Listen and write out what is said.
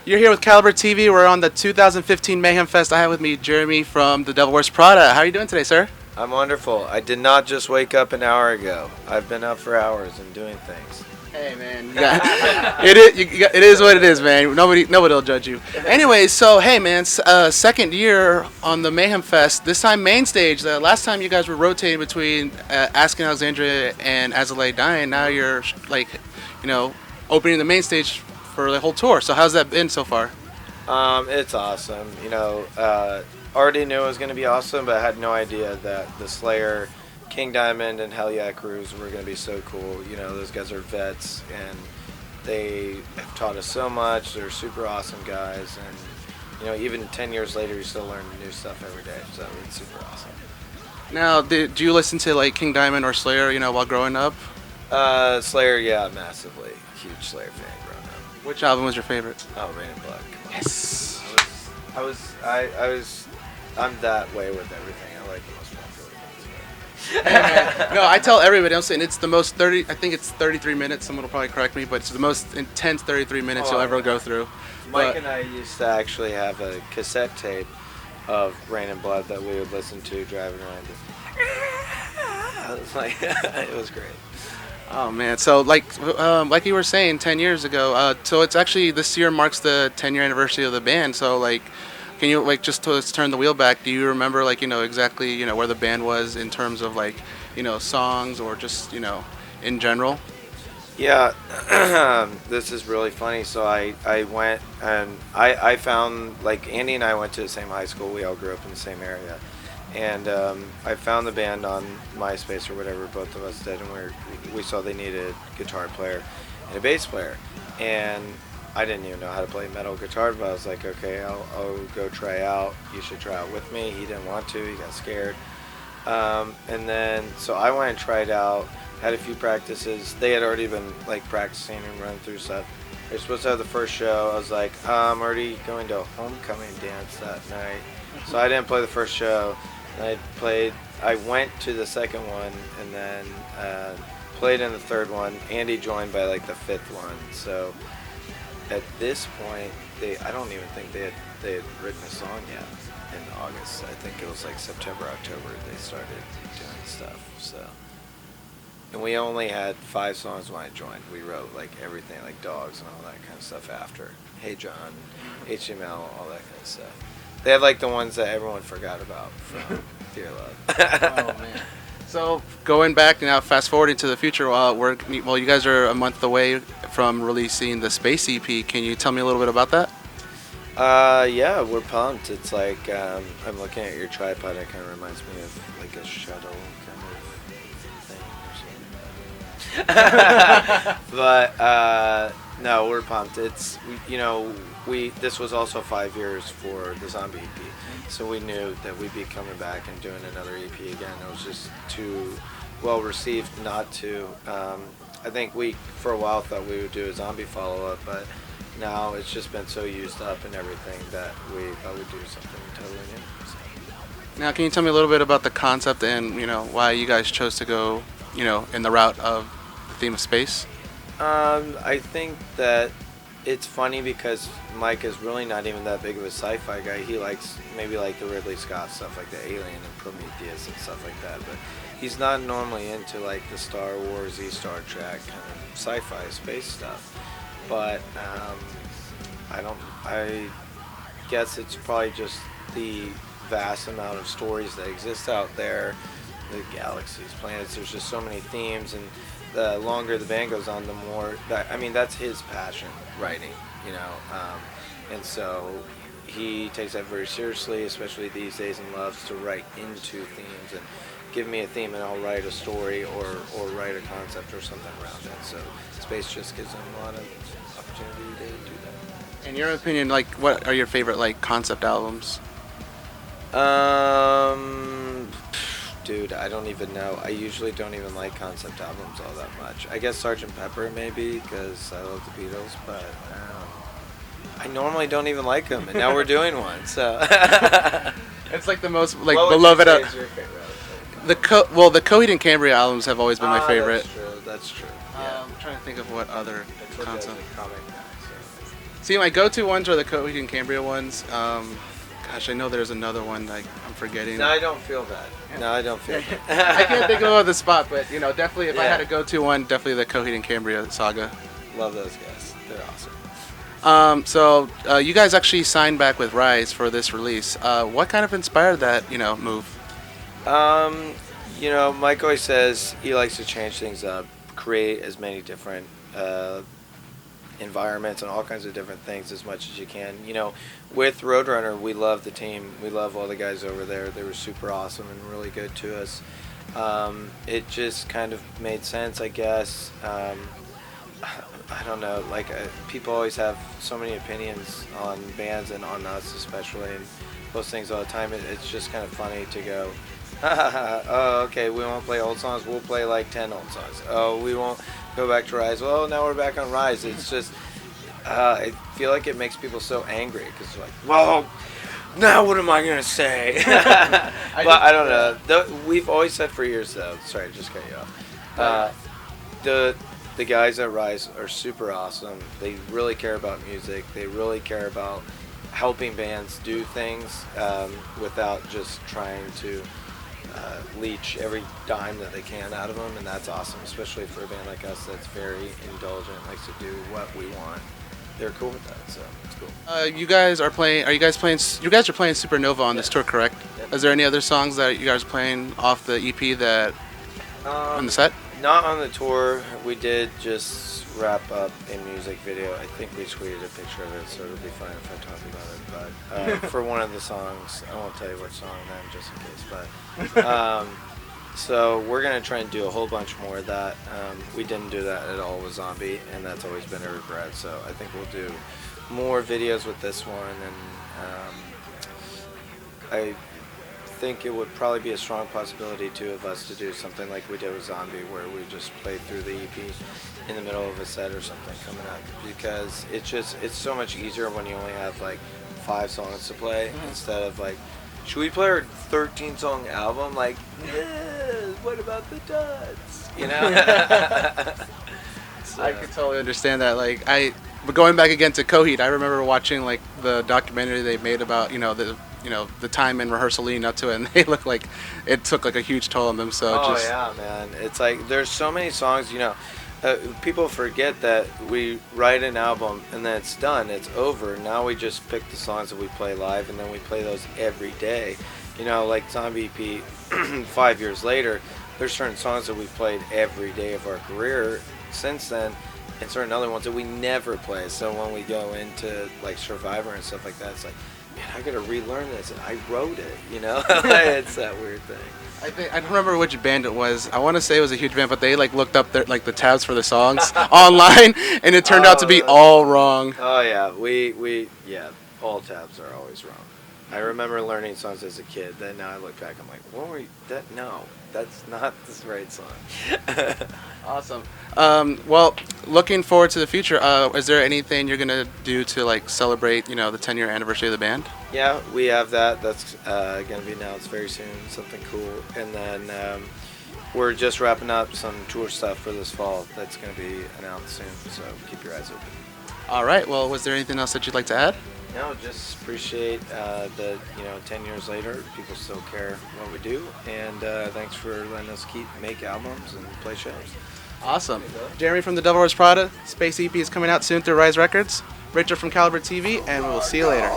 You're here with CaliberTV. We're on the 2015 Mayhem Fest. I have with me Jeremy from The Devil Wears Prada. How are you doing today, sir? I'm wonderful. I did not just wake up an hour ago. I've been up for hours and doing things. Hey, man. It is what it is, man. Nobody will judge you. Anyway, so, hey, man, second year on the Mayhem Fest. This time main stage. The last time you guys were rotating between Asking Alexandria and Azalea Dying. Now you're, opening the main stage for the whole tour. So how's that been so far? It's awesome. Already knew it was going to be awesome, but I had no idea that the Slayer, King Diamond, and Hell Yeah crews were going to be so cool. Those guys are vets, and they have taught us so much. They're super awesome guys, and even 10 years later, you still learn new stuff every day. So it's super awesome. Now, do you listen to King Diamond or Slayer? While growing up? Slayer, yeah, massively huge Slayer fan growing up. Which album was your favorite? Oh, Rain and Blood. Yes. I'm that way with everything. I like the most popular things. No, I tell everybody, I'm saying it's the most 30. I think it's 33 minutes. Someone will probably correct me, but it's the most intense 33 minutes you'll ever go through. Mike and I used to actually have a cassette tape of Rain and Blood that we would listen to driving around. It was great. Oh man, so like you were saying, 10 years ago. So it's actually this year marks the 10-year anniversary of the band. So can you just to turn the wheel back? Do you remember exactly where the band was in terms of songs or just in general? Yeah, this is really funny. So I went and I found Andy and I went to the same high school. We all grew up in the same area. And I found the band on MySpace or whatever, both of us did, and we saw they needed a guitar player and a bass player. And I didn't even know how to play metal guitar, but I was like, okay, I'll go try out. You should try out with me. He didn't want to. He got scared. And then, so I went and tried out, had a few practices. They had already been practicing and running through stuff. They were supposed to have the first show. I was like, I'm already going to a homecoming dance that night. So I didn't play the first show. I went to the second one and then played in the third one. Andy joined by the fifth one. So at this point, I don't even think they had written a song yet in August. I think it was September, October they started doing stuff. So, and we only had 5 songs when I joined. We wrote everything, Dogs and all that kind of stuff after. Hey John, HTML, all that kind of stuff. They have the ones that everyone forgot about from Dear Love. Oh man! So going back now, fast forwarding to the future, you guys are a month away from releasing the Space EP. Can you tell me a little bit about that? Yeah, we're pumped. It's I'm looking at your tripod. It kind of reminds me of a shuttle kind of thing or something. But no, we're pumped. It's this was also 5 years for the Zombie EP, so we knew that we'd be coming back and doing another EP again. It was just too well received not to. I think we for a while thought we would do a Zombie follow-up, but now it's just been so used up and everything that we thought we'd do something totally new. So. Now, can you tell me a little bit about the concept and why you guys chose to go in the route of the theme of space? I think that it's funny because Mike is really not even that big of a sci-fi guy. He likes maybe the Ridley Scott stuff, the Alien and Prometheus and stuff like that, but he's not normally into the Star Wars, Star Trek kind of sci-fi space stuff. But I guess it's probably just the vast amount of stories that exist out there, the galaxies, planets. There's just so many themes, and the longer the band goes on, the more that's his passion, writing, and so he takes that very seriously, especially these days, and loves to write into themes and give me a theme and I'll write a story or write a concept or something around it. So space just gives him a lot of opportunity to do that. In your opinion, what are your favorite concept albums? Dude, I don't even know. I usually don't even like concept albums all that much. I guess Sgt. Pepper maybe because I love the Beatles, but I normally don't even like them, and now we're doing one. So it's the most beloved. What would you say is your favorite? The Coheed and Cambria albums have always been my favorite. That's true. Yeah. I'm trying to think of what other concept. See, my go-to ones are the Coheed and Cambria ones. Gosh, I know there's another one like I'm forgetting. No, I don't feel bad. No, I don't feel bad. I can't think of the spot, but definitely if I had a go-to one, definitely the Coheed and Cambria saga. Love those guys. They're awesome. So you guys actually signed back with Rise for this release. What kind of inspired that move? Mike always says he likes to change things up, create as many different environments and all kinds of different things as much as you can. With Roadrunner, we love the team. We love all the guys over there. They were super awesome and really good to us. It just kind of made sense, I guess. I don't know. People always have so many opinions on bands and on us especially, and those things all the time. It's just kind of funny to go, oh, okay, we won't play old songs. We'll play like 10 old songs. Oh, we won't go back to Rise. Well, now we're back on Rise. It's just, I feel like it makes people so angry because they're like, well, now what am I going to say? But I don't know. We've always said for years, though, sorry, just cut you off. The guys at Rise are super awesome. They really care about music. They really care about helping bands do things without just trying to leech every dime that they can out of them, and that's awesome, especially for a band like us that's very indulgent, likes to do what we want. They're cool with that, so it's cool. You guys are playing. You guys are playing Supernova on this tour, correct? Yep. Is there any other songs that you guys are playing off the EP that on the set? Not on the tour. We did just wrap up a music video. I think we tweeted a picture of it, so it'll be fine if I talk about it. But for one of the songs, I won't tell you which song then, just in case. But so we're gonna try and do a whole bunch more of that. We didn't do that at all with Zombie, and that's always been a regret. So I think we'll do more videos with this one, and I think it would probably be a strong possibility too of us to do something like we did with Zombie, where we just play through the EP in the middle of a set or something coming up, because it's so much easier when you only have like 5 songs to play instead of like, should we play our 13 song album? Like, what about the duds? So, I could totally understand that. But going back again to Coheed, I remember watching like the documentary they made about the time in rehearsal leading up to it, and they look like it took like a huge toll on them. So yeah, man, it's like there's so many songs. People forget that we write an album and then it's done, it's over. Now we just pick the songs that we play live, and then we play those every day. Like Zombie EP, 5 years later, there's certain songs that we've played every day of our career since then, and certain other ones that we never play. So when we go into like Survivor and stuff like that, it's like, man, I gotta relearn this, and I wrote it. It's that weird thing. I don't remember which band it was. I want to say it was a huge band, but they like looked up their the tabs for the songs online, and it turned out to be all wrong. Oh yeah, we all tabs are always wrong. I remember learning songs as a kid. Then now I look back, I'm like, what were you? No, that's not the right song. Awesome. Well, looking forward to the future. Is there anything you're gonna do to like celebrate, the 10-year anniversary of the band? Yeah, we have that. That's gonna be announced very soon. Something cool, and then we're just wrapping up some tour stuff for this fall. That's gonna be announced soon. So keep your eyes open. All right. Well, was there anything else that you'd like to add? No, just appreciate that 10 years later, people still care what we do, and thanks for letting us make albums and play shows. Awesome. Jeremy from the Devil Wears Prada. Space EP is coming out soon through Rise Records. Richard from CaliberTV, and we'll see you later.